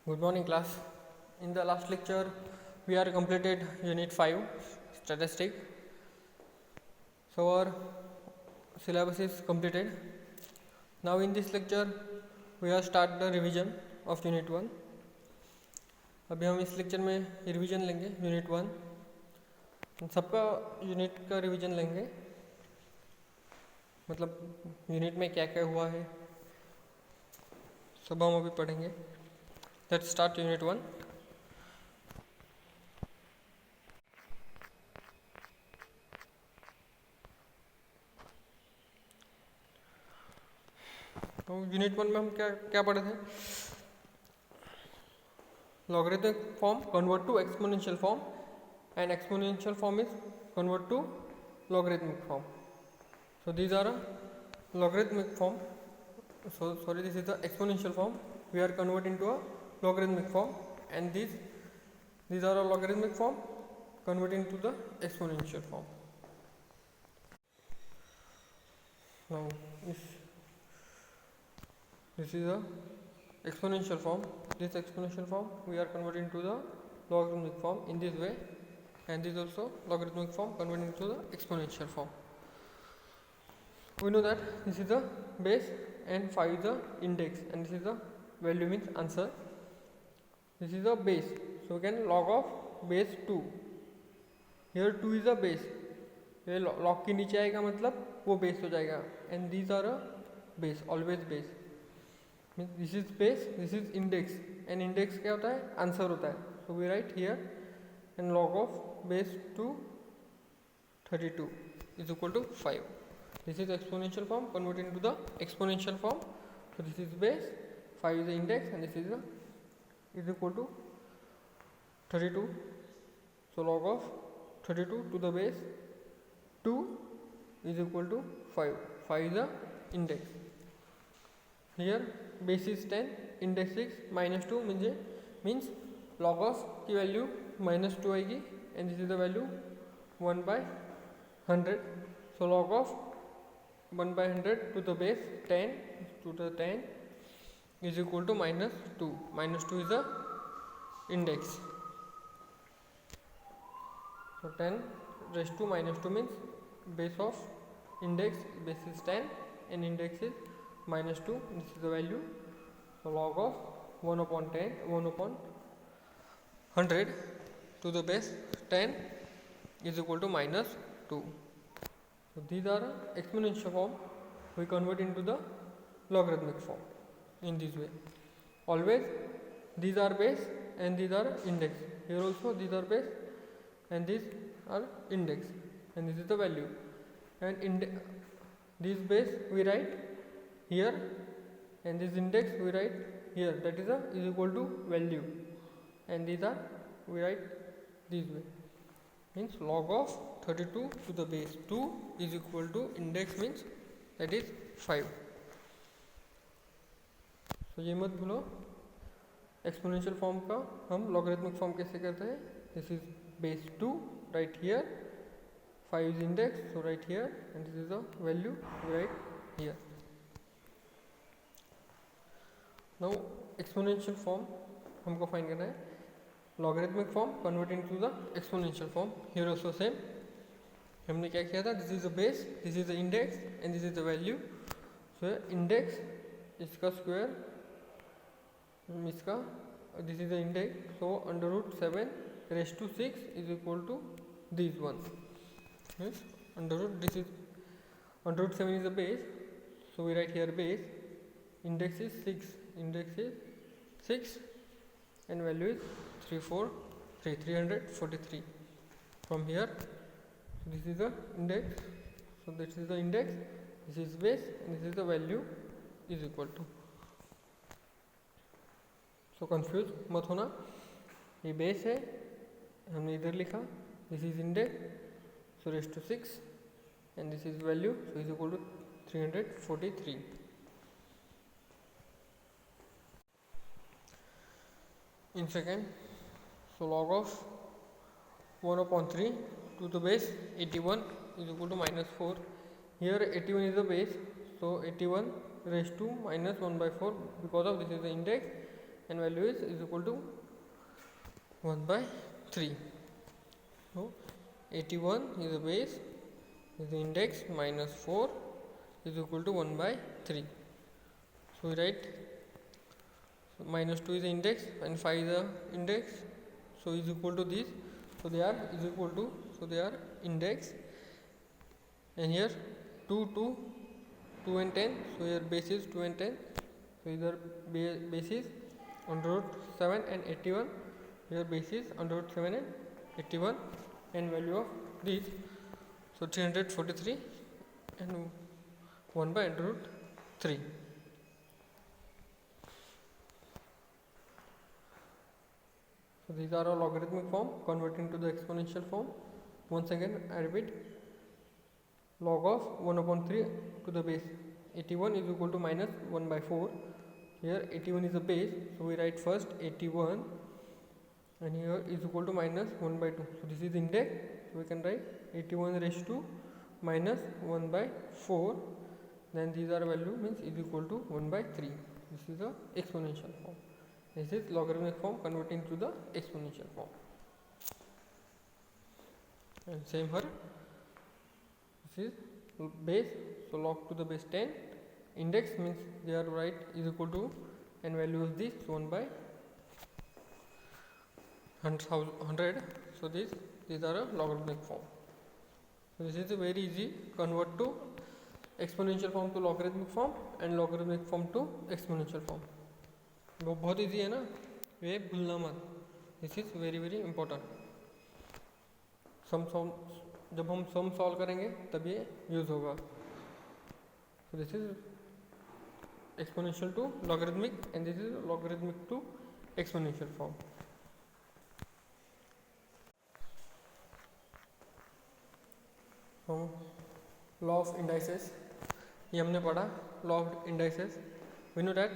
Good morning, class. In the last lecture, we are completed Unit 5, Statistic. So our syllabus is completed. Now in this lecture, we have start the revision of Unit 1. अभी हम इस lecture में revision लेंगे unit 1. सबका unit का revision लेंगे, मतलब unit में क्या क्या हुआ है सब हम अभी पढ़ेंगे. Let's start Unit 1. तो यूनिट 1 में हम क्या क्या पढ़े थे? Logarithmic form convert to exponential form, and exponential form is convert to logarithmic form. So these are a logarithmic form. So sorry, this is the exponential form. We are converting to a logarithmic form, and these are a logarithmic form converting to the exponential form. Now this is a exponential form. This exponential form we are converting to the logarithmic form in this way, and this also logarithmic form converting to the exponential form. We know that this is the base and 5 is the index, and this is the value means answer. This is the base, so we can log of base 2. Here 2 is the base. ये log के नीचे आएगा मतलब वो base हो जाएगा, and these are a base, always base. This is base, this is index, and index क्या होता है? आंसर होता है. So we write here, and log of base 2 32 is equal to 5. This is exponential form converting to the exponential form. So this is base, 5 is the index, and this is equal to 32. So log of 32 to the base 2 is equal to 5. 5 is the index. Here base is 10, index 6, minus 2 means log of की value minus 2 आएगी, and this is the value 1 by 100. So log of 1 by 100 to the base 10 to the 10 is equal to minus 2. Minus 2 is the index. So 10 raised to minus 2 means base of index, base is 10 and index is minus 2. This is the value. So log of 1 upon 10, 1 upon 100 to the base 10 is equal to minus 2. So these are exponential form. We convert into the logarithmic form in this way. Always these are base and these are index. Here also these are base and these are index, and this is the value. And this base we write here, and this index we write here, that is equal to value, and these are we write this way, means log of 32 to the base 2 is equal to index means that is 5. So ये मत भूलो exponential form का हम logarithmic form कैसे करते हैं. This is base 2 right here, 5 is index, so right here, and this is the value right here. Now exponential form हमको find करना है. logarithmic form converting to the exponential form. Here also same. हमने क्या किया था? This is the base, this is the index, and this is the value. So index इसका square इसका, this is the index, so under root 7 raised to 6 is equal to this one. Yes, under root, this is under root 7 is the base, so we write here base, index is 6, index is 6, and value is 343. From here, so this is the index, so this is the index, this is base, and this is the value is equal to. So confused मत होना, ये base है, हमने इधर लिखा, this is index, so raised to 6, and this is value, so is equal to 343. In second, so log of 1 upon 3 to the base 81 is equal to minus 4. Here 81 is the base, so 81 raised to minus 1 by 4, because of this is the index and value is equal to 1/3. So 81 is the base, is the index, minus 4 is equal to 1/3. So we write minus 2 is the index and 5 is the index, so is equal to this. So they are is equal to, so they are index, and here 2 and 10. So here base is 2 and 10. So either base is under root 7 and 81. Here base is under root 7 and 81, and value of this, so 343 and 1 by under root 3. So these are all logarithmic form converting to the exponential form. Once again I repeat, log of 1/3 to the base 81 is equal to minus 1/4. Here 81 is a base, so we write first 81, and here is equal to minus 1/2. So this is index, so we can write 81 raised to minus 1/4. Then these are value means is equal to 1/3. This is the exponential form. This is logarithmic form converting to the exponential form. And same here, this is base, so log to the base 10. Index means they are right is equal to, and value is this 1/100. So these are a logarithmic form. So this is a very easy convert to exponential form to logarithmic form and logarithmic form to exponential form. वो बहुत easy है ना, ये भूलना मत. This is very very important. जब हम sum solve करेंगे तब ये यूज होगा. So this is exponential to logarithmic, and this is logarithmic to exponential form. Law of indices, ये हमने पढ़ा. Law of indices, we know that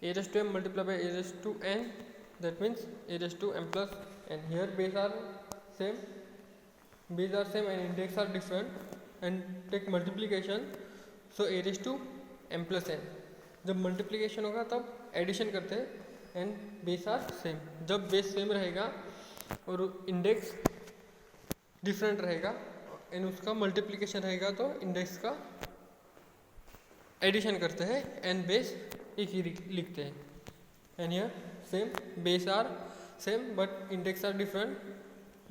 a raised to m multiplied by a raised to n, that means a raised to m plus n. Here base are same, and index are different, and take multiplication, so a raised to m plus n. जब multiplication होगा तब addition करते हैं, and base are same. जब base same रहेगा और index different रहेगा and उसका मल्टीप्लिकेशन रहेगा तो इंडेक्स का एडिशन करते हैं एंड बेस एक ही लिखते हैं. And here same, base are same but index are different,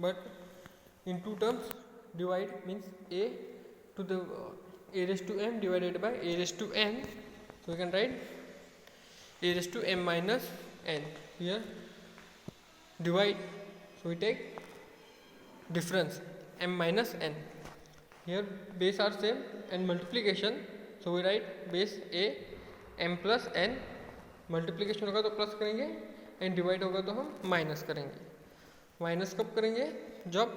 but in two terms divide means a to the a raised to m divided by a raised to n. So we can write a raised to m minus n. Here divide, so we take difference m minus n. Here base are same and multiplication, so we write base a m plus n. Multiplication होगा तो plus करेंगे and divide होगा तो हम minus करेंगे. Minus कब करेंगे? जब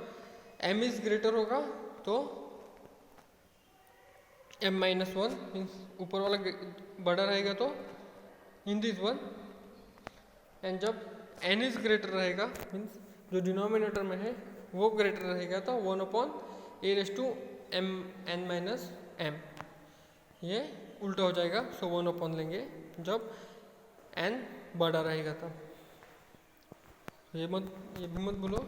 m इज ग्रेटर होगा तो m माइनस 1 मीन्स ऊपर वाला बड़ा रहेगा तो इन दिस वन, एंड जब n इज ग्रेटर रहेगा मीन्स जो डिनोमिनेटर में है वो ग्रेटर रहेगा तो 1/a raised to m n minus m. ये उल्टा हो जाएगा, सो 1 लेंगे जब n बड़ा रहेगा तब. ये भी मत भूलो,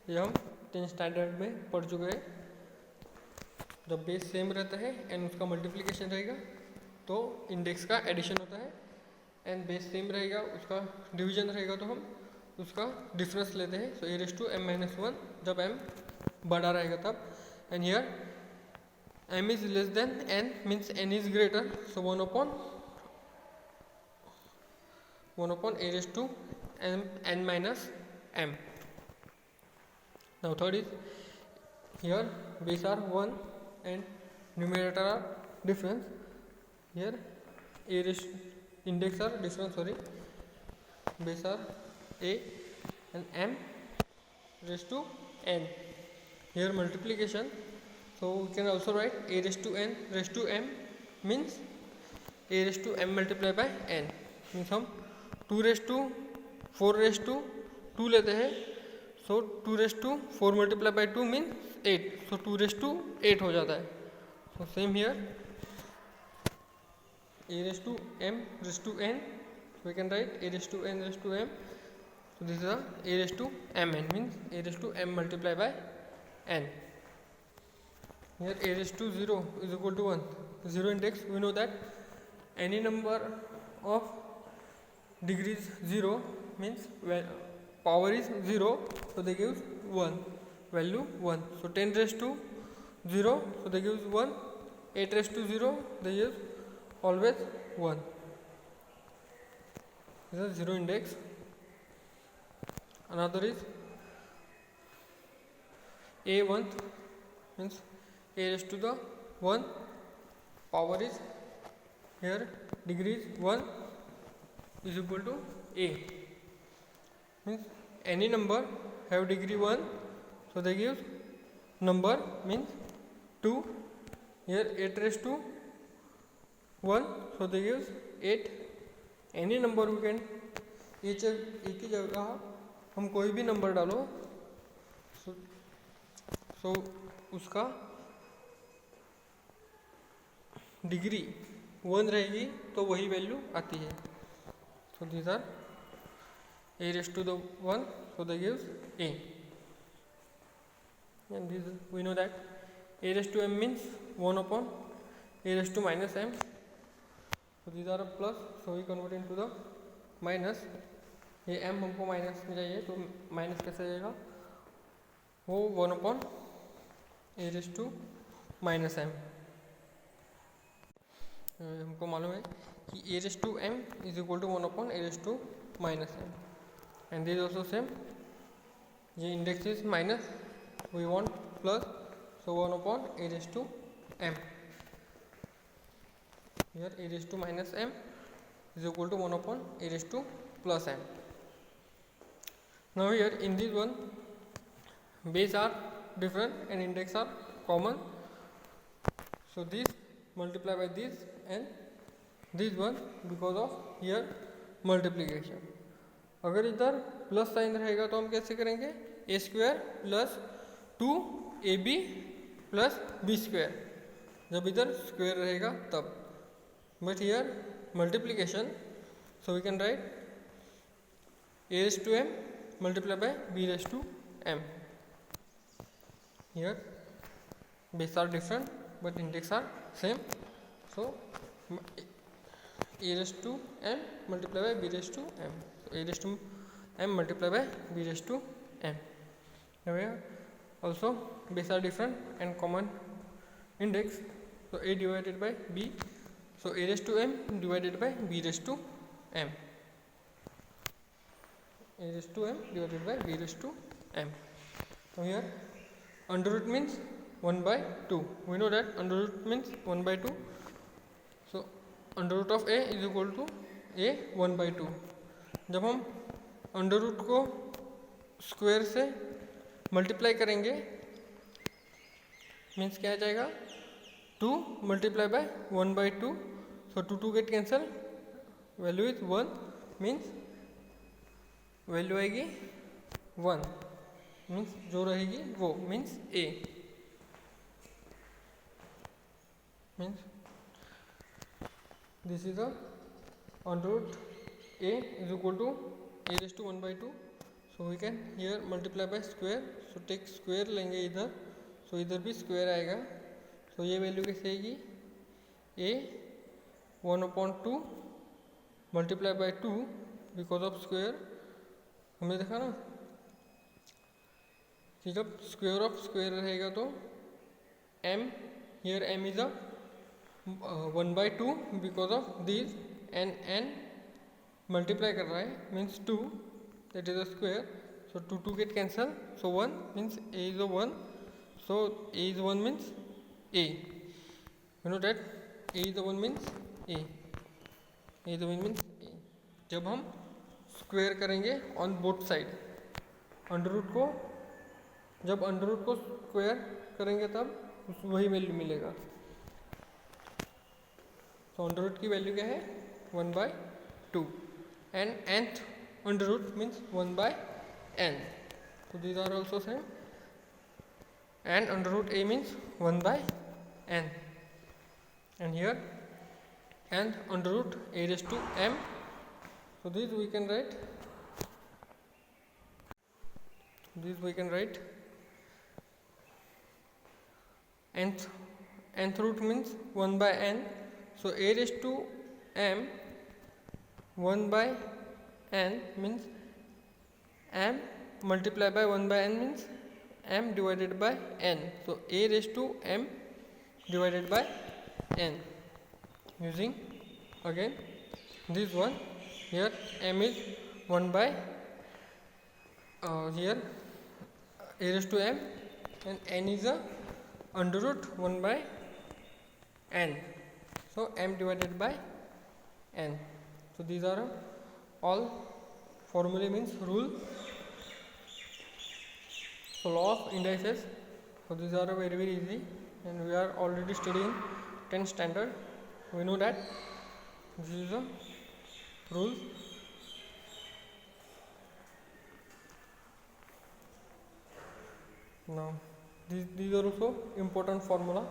ये हम 10th स्टैंडर्ड में पढ़ चुके हैं. जब बेस सेम रहता है एंड उसका मल्टीप्लिकेशन रहेगा तो इंडेक्स का एडिशन होता है, एंड बेस सेम रहेगा उसका डिवीजन रहेगा तो हम उसका डिफरेंस लेते हैं. सो a raised to m minus 1 जब m बड़ा रहेगा तब. And here m is less than n means n is greater, so 1/a raised to n minus m. Now third is, here base are 1 and numerator are difference. Here a raised index are different, sorry, base are a and m raised to n. Here multiplication, so we can also write a raised to n raised to m means a raised to m multiplied by n. Means हम 2 raised to 4 raised to 2 लेते हैं, सो 2 raised to 4 multiplied by 2 means 8, so 2 raised to 8 हो जाता है. So same here a raised to m raised to n, we can write a raised to n raised to m. So this is a raised to mn, means a raised to m multiplied by n. Here a raised to 0 is equal to 1. 0 index, we know that any number of degrees 0 means power is 0, so they give 1, value 1. So 10 raised to 0, so they give 1. 8 raised to 0, they give always 1. This is 0 index. Another is a1, means a raised to the 1, power is here degrees 1 is equal to a, means any number have degree 1, so they give number means 2. Here 8 raised to 1, so they give 8. Any number we can, एक ही जगह हम कोई भी number डालो, सो उसका degree 1 रहेगी तो वही वैल्यू आती है. So these are a raised to the 1, so they gives a, and this we know that a raised to m means 1 upon a raised to minus m. So these are a plus, so we convert into the minus. ये m हमको minus में चाहिए, तो minus कैसे जाएगा, वो 1 upon a raised to minus m. हमको मालूम है कि a raised to m is equal to 1 upon a raised to minus m, and this is also same. ये index is minus, we want plus, so 1 upon a raised to m. Here a raised to minus m is equal to 1 upon a raised to plus m. Now here in this one, base are different and index are common, so this multiply by this and this one because of here multiplication. अगर इधर plus sign रहेगा तो हम कैसे करेंगे, a square plus 2ab plus b square, जब इधर square रहेगा तब. But here multiplication, so we can write a raised to m multiplied by b raised to m. Here base are different but index are same, so a raised to m multiplied by b raised to m. So a raised to m multiplied by b raised to m. Here also base are different and common index, so a divided by b. So a raised to m divided by b raised to m. A raised to m divided by b raised to m. So here under root means 1 by 2. We know that under root means 1 by 2. So under root of a is equal to a 1 by 2. जब हम under root को square से multiply करेंगे means क्या आ जाएगा, 2 multiply by 1 by 2, so 2 get cancel, value is 1, means value आएगी 1, means जो रहेगी वो means a, means this is under root a is equal to a raised to 1 by 2, so we can here multiply by square, so take square लेंगे इधर, so इधर भी square आएगा, तो ये वैल्यू कैसे आएगी, a 1 upon 2 multiply by 2 because of square. हमने देखा ना कि जब स्क्वायर ऑफ स्क्वायर रहेगा तो m, here m is a 1 by 2 because of this, and n multiply कर रहा है means 2, that is a square, so 2 get cancel, so 1 means a is a 1, so a is 1 means a, you know that a is the 1 means a is the 1 means a. जब हम square करेंगे on both side, under root को जब under root को square करेंगे तब वही value मिलेगा. तो अंडर रूट की वैल्यू क्या है, 1 by 2, and nth under root means 1 by n, so these are also same, and under root a means 1 by n, and here and under root a raised to m So this we can write nth root means 1 by n. So a raised to m 1 by n means m multiplied by 1 by n means m divided by n. So a raised to m divided by n, using again this one. Here m is 1 by here a raised to m, and n is a under root 1 by n. So m divided by n. So these are all formulae, means rule. So law of indices. So these are very easy, and we are already studying 10th standard. We know that this is a rule. Now these are also important formulas.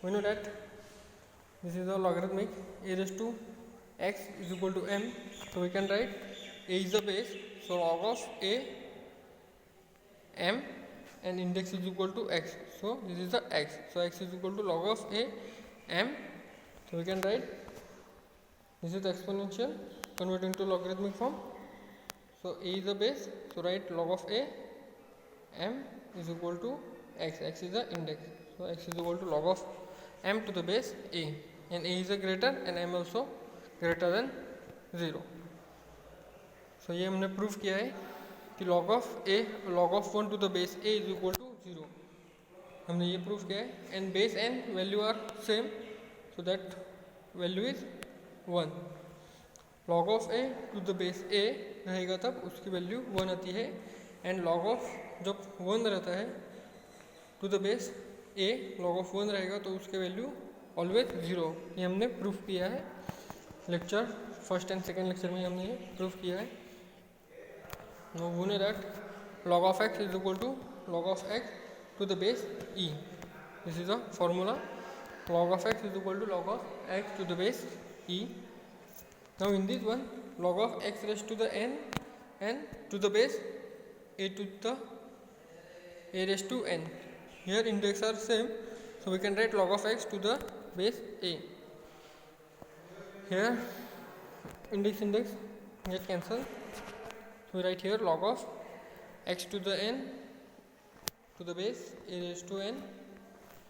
We know that this is a logarithmic. A raised to x is equal to m. So we can write a is the base. So log of a m, and index is equal to x. So this is the x. So x is equal to log of a m. So we can write this is the exponential converting to logarithmic form. So a is the base. So write log of a m is equal to x. X is the index. So x is equal to log of m to the base a, and a is a greater and m also greater than 0. So ये हमने proof किया है कि log of 1 to the base a is equal to 0. हमने ये proof किया है, and base n value are same, so that value is 1. log of a to the base a रहेगा तब उसकी वैल्यू 1 आती है, and log of जब 1 रहता है to the base a log of 1 रहेगा तो उसके वैल्यू ऑलवेज 0. ये हमने प्रूफ किया है lecture first and second lecture में हमने ये प्रूफ किया है. Now we know that log of x is equal to log of x to the base e. This is a formula. Log of x is equal to log of x to the base e. Now in this one, log of x raised to the n and to the base a to the a raised to n. Here index are same, so we can write log of x to the base a. Here index get cancelled. So we write here log of x to the n to the base a raised to n.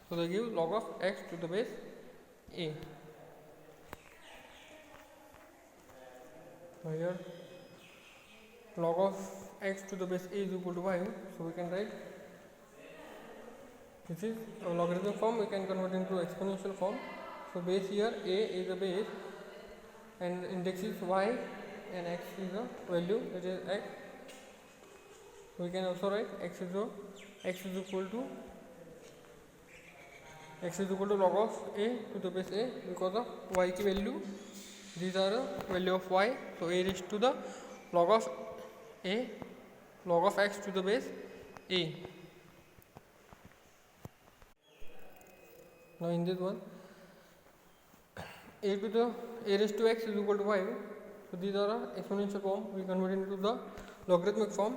So they give log of x to the base a. So here log of x to the base a is equal to 5. So we can write this is a logarithmic form. We can convert into exponential form. So base here a is a base, and index is y, and x is a value, that is x. We can also write x is equal to log of a to the base a, because of y की value. These are the value of y. So a raised to the log of a, log of x to the base a. Now in this one, a raised to x is equal to 5. So these are the exponential form. We convert into the logarithmic form.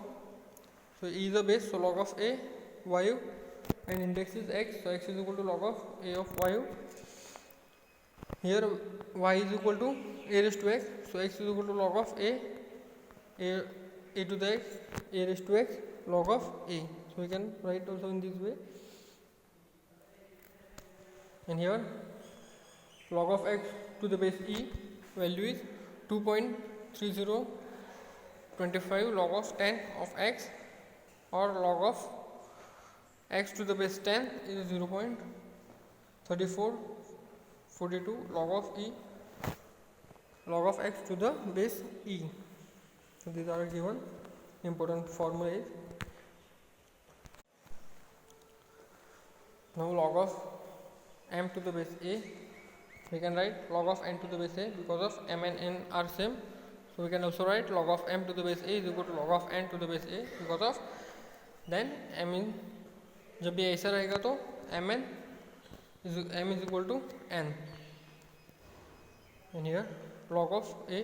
So e is the base, so log of a y, and index is x. So x is equal to log of a of y. Here y is equal to a raised to x. So x is equal to log of a to the x, a raised to x, log of a. So we can write also in this way. And here log of x to the base e value is 2.3025 log of 10 of x, or log of x to the base 10 is 0.3442 log of e, log of x to the base e. So these are given important formulas. Now log of m to the base a, we can write log of n to the base a, because of m and n are same. So we can also write log of m to the base a is equal to log of n to the base a, because of then m in, जब ये ऐसा रहेगा तो m is equal to n. and here log of a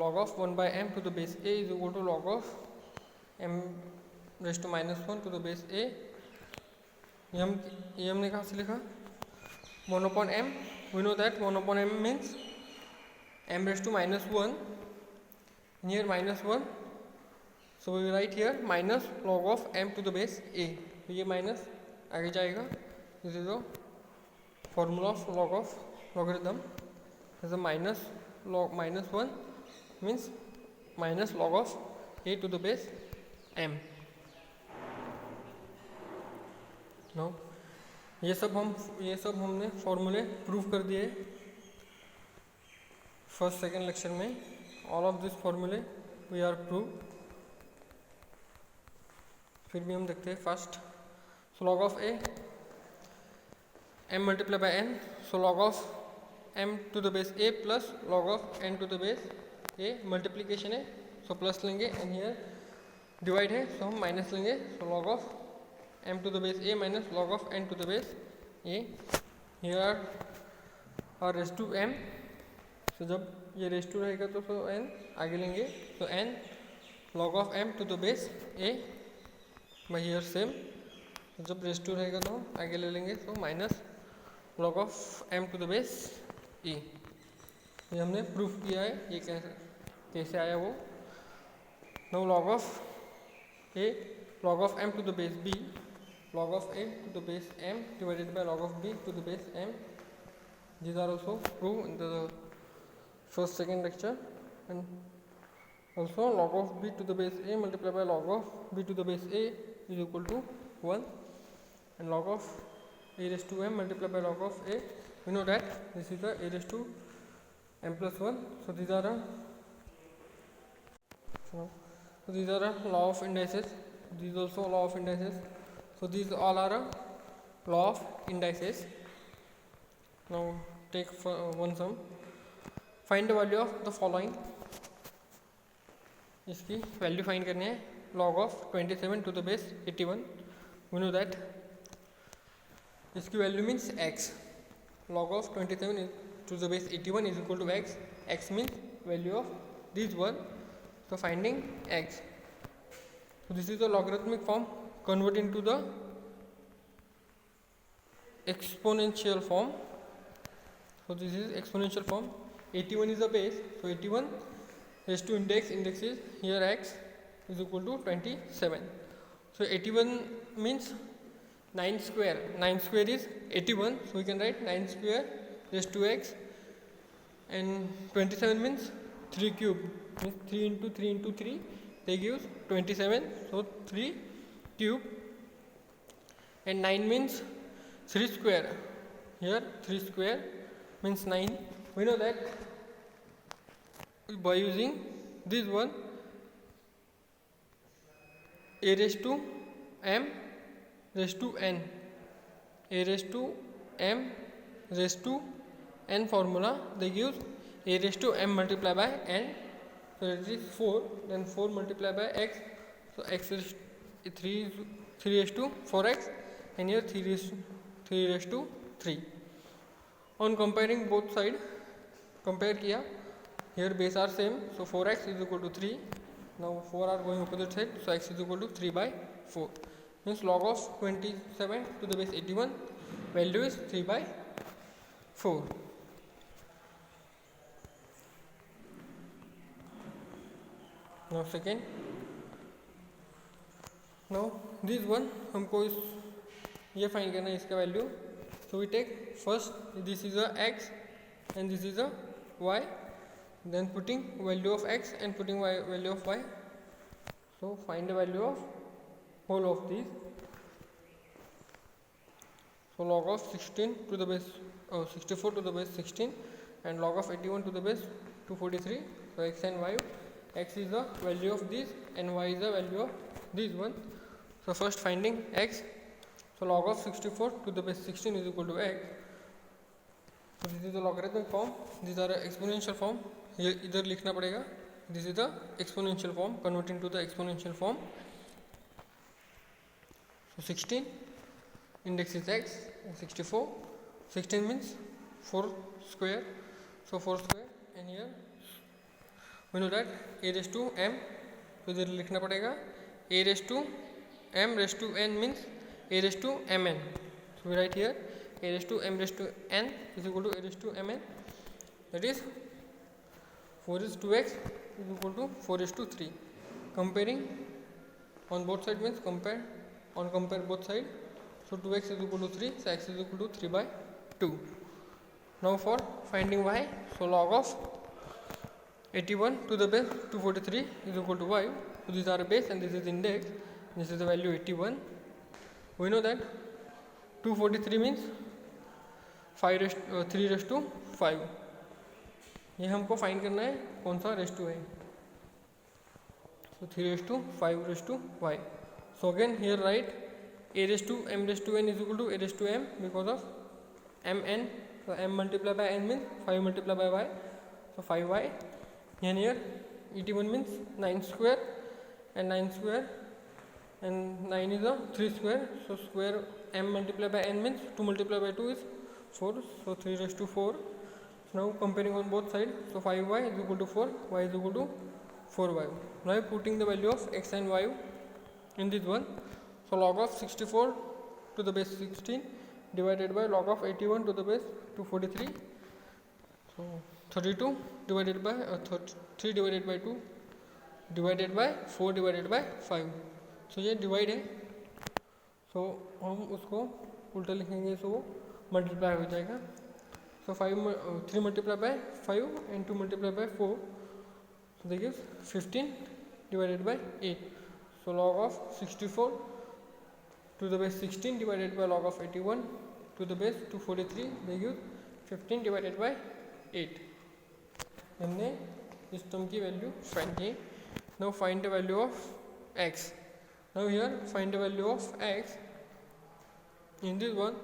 log of 1 by m to the base a is equal to log of m raised to minus 1 to the base a. ये हमने कहाँ से लिखा 1 upon m. We know that 1 upon m means m raised to minus 1, and here minus 1, so we write here minus log of m to the base a. तो ये minus आगे जाएगा. This is the formula of log of logarithm. is a minus log minus 1 means minus log of a to the base m. now ये सब हमने फॉर्मूले prove कर दिए फर्स्ट सेकेंड लेक्चर में. ऑल ऑफ दिस फॉर्मूले वी आर प्रूव. फिर भी हम देखते हैं first. So log of a m multiply by n. So log of m to the base a plus log of n to the base a. Multiplication है so plus लेंगे, and here divide है so हम minus लेंगे. So log of m to the base a minus log of n to the base a. here are raised to m. so जब ये raised to रहेगा तो n आगे लेंगे. so n log of m to the base a by here same. जब raised to रहेगा तो आगे ले लेंगे. so minus log of m to the base a. ये हमने प्रूफ किया है. ये कैसे आया वो. now log of a log of m to the base b, log of a to the base m divided by log of b to the base m. These are also proved in the first second lecture. And also log of b to the base a multiplied by log of b to the base a is equal to 1, and log of a raised to m multiplied by log of a, we know that this is the a raised to m plus 1. so these are a law of indices. These also law of indices. so these all are a law of indices. now take one sum. find the value of the following. इसकी value find करनी है. log of 27 to the base 81. we know that इसकी value means x. log of 27 to the base 81 is equal to x. x means value of this one. so finding x. so this is the logarithmic form. convert into the exponential form. so this is exponential form. 81 is the base, so 81 raised to index is here x is equal to 27. so 81 means 9 square. 9 square is 81, so we can write 9 square raised to x. and 27 means 3 cube, means 3 into 3 into 3 they gives 27, so 3 cube. and 9 means 3 square. here 3 square means 9. we know that by using this one, a raised to m raised to n, a raised to m raised to n formula, they give a raised to m multiplied by n. so it is 4, then 4 multiplied by x. so x is 3 raised to 4x, and here 3 raised to 3. on comparing both side, compare किया, here base are same, so 4x is equal to 3. now 4 are going opposite side, so x is equal to 3 by 4. means log of 27 to the base 81 value is 3 by 4. now second, now this one हमको इस ये find करना है इसका value. so we take first this is a x and this is a y, then putting value of x and putting value of y. so find the value of whole of these. so log of 16 to the base 64 to the base 16, and log of 81 to the base 243. so x and y, x is the value of this and y is the value of this one. so first finding x. so log of 64 to the base 16 is equal to x. so this is the logarithmic form. these are exponential form. ये इधर लिखना पड़ेगा. this is the exponential form, converting to the exponential form. so 16 index is x, and 64, 16 means 4 square, so 4 square, and here we know that a raised to m, तो इधर लिखना पड़ेगा a raised to m raised to n means a raised to mn. So we write here a raised to m raised to n is equal to a raised to mn, that is 4 is 2x is equal to 4 is to 3. Comparing on both sides means compare both sides, so 2x is equal to 3, so x is equal to 3 by 2. Now for finding y, so log of 81 to the base 243 is equal to 5. So these are base and this is index, this is the value 81. We know that 243 means 3 raised to 5. ये हमको find करना है कौन सा raise to है, so 3 raised to 5 raised to y. So again here write a raised to m raised to n is equal to a raised to m because of mn, so m multiplied by n means 5 multiplied by y, so 5y, and here 81 means 9 square, and 9 square and 9 is a 3 square, so square m multiplied by n means 2 multiplied by 2 is 4, so 3 raised to 4. So now comparing on both sides, so 5y is equal to 4, y is equal to 4y. Now putting the value of x and y in this one, so log of 64 to the base 16 divided by log of 81 to the base 243, so 32 divided by 3 divided by 2 divided by 4 divided by 5. So ये divide है, so हम उसको उल्टा लिखेंगे, so multiply हो जाएगा, so 3 multiplied by 5 and 2 multiplied by 4, so that gives 15 divided by 8. So log of 64 to the base 16 divided by log of 81 to the base 243, they give 15 divided by 8. हमने इस term की value find की. Now find the value of x. Now here find the value of x in this one,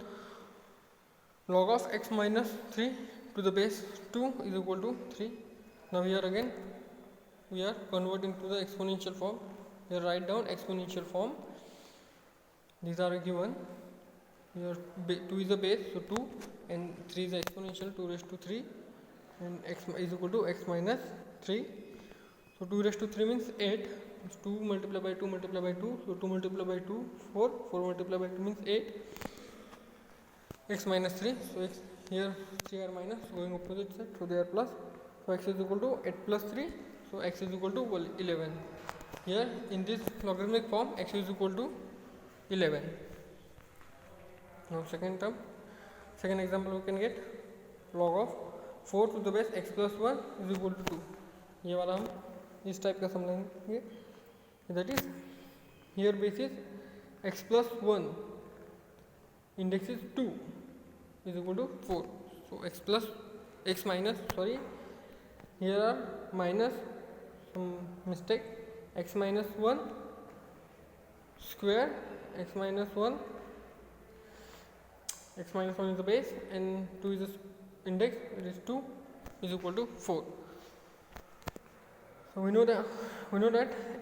log of x minus 3 to the base 2 is equal to 3. Now here again we are converting to the exponential form. Here write down exponential form. These are given. Here 2 is the base, so 2, and 3 is the exponential, 2 raised to 3, and x is equal to x minus 3. So 2 raised to 3 means 8. 2 multiplied by 2 multiplied by 2, so 2 multiplied by 2 4, 4 multiplied by 2 means 8, x minus 3, so x here 3 are minus, going opposite side, so they are plus, so x is equal to 8 plus 3, so x is equal to 11. Here in this logarithmic form x is equal to 11. Now second example we can get log of 4 to the base x plus 1 is equal to 2. ये वाला हम इस type का समझेंगे, that is here base is x plus 1, index is 2 is equal to 4, so x minus, sorry, here are minus, some mistake, x minus 1 square, x minus 1 is the base and 2 is the index, it is 2 is equal to 4. So we know that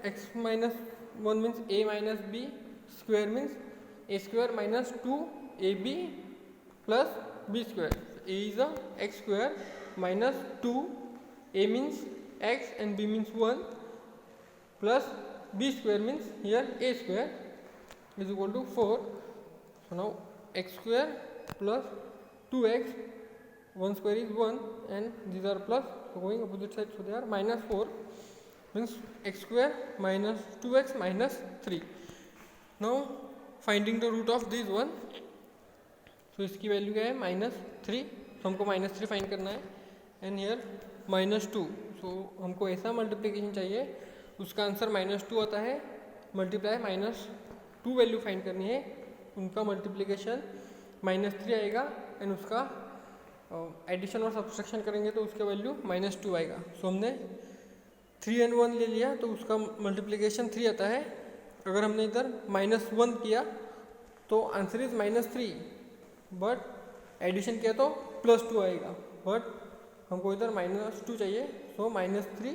x minus 1 means a minus b square means a square minus 2ab plus b square. So a is a x square minus 2, a means x and b means 1, plus b square means here a square is equal to 4. So now x square plus 2x, 1 square is 1 and these are plus, so going opposite side, so they are minus 4, means x square minus 2x minus 3. Now finding the root of this one, so इसकी value क्या है -3, तो हमको -3 find करना है, and here -2, सो हमको ऐसा multiplication चाहिए उसका आंसर -2 आता है, मल्टीप्लाई -2 वैल्यू फाइंड करनी है, उनका मल्टीप्लिकेशन -3 आएगा एंड उसका एडिशन और सब्सट्रैक्शन करेंगे तो उसका वैल्यू -2 आएगा. सो हमने 3 and 1 ले लिया तो उसका मल्टीप्लिकेशन 3 आता है. अगर हमने इधर -1 किया तो आंसर इज -3, बट एडिशन किया तो +2 आएगा, बट हमको इधर -2 चाहिए, सो -3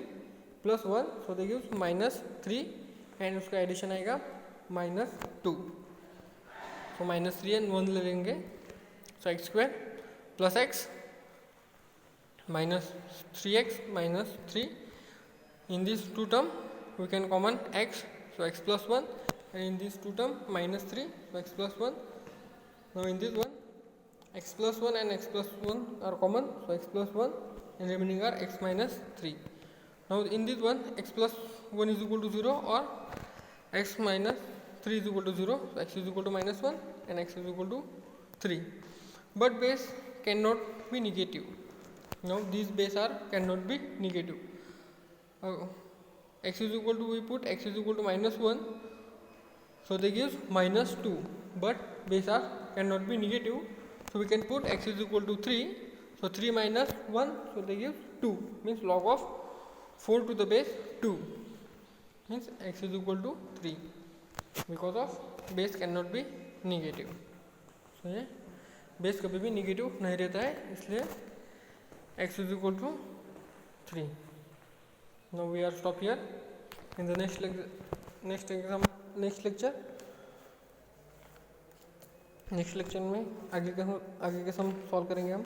+ 1, सो देखिए -3 एंड उसका एडिशन आएगा -2, सो -3 and 1 ले लेंगे, सो x² + x minus 3x minus 3. In these two term we can common x, so x plus 1, and in these two term minus 3, so x plus 1. Now in this one x plus 1 and x plus 1 are common, so x plus 1, and remaining are x minus 3. Now in this one x plus 1 is equal to 0 or x minus 3 is equal to 0, so x is equal to minus 1 and x is equal to 3. But base cannot be negative. Now these base are cannot be negative. X is equal to, we put x is equal to minus 1, so they gives minus 2, but base are cannot be negative, so we can put x is equal to 3, so 3 minus 1, so they give 2, means log of 4 to the base 2, means x is equal to 3, because of base cannot be negative. So ये base कभी भी negative नहीं रहता है, इसलिए x is equal to 3. Now we are stop here. In the next lecture, next lecture में आगे के सम सॉल्व करेंगे हम.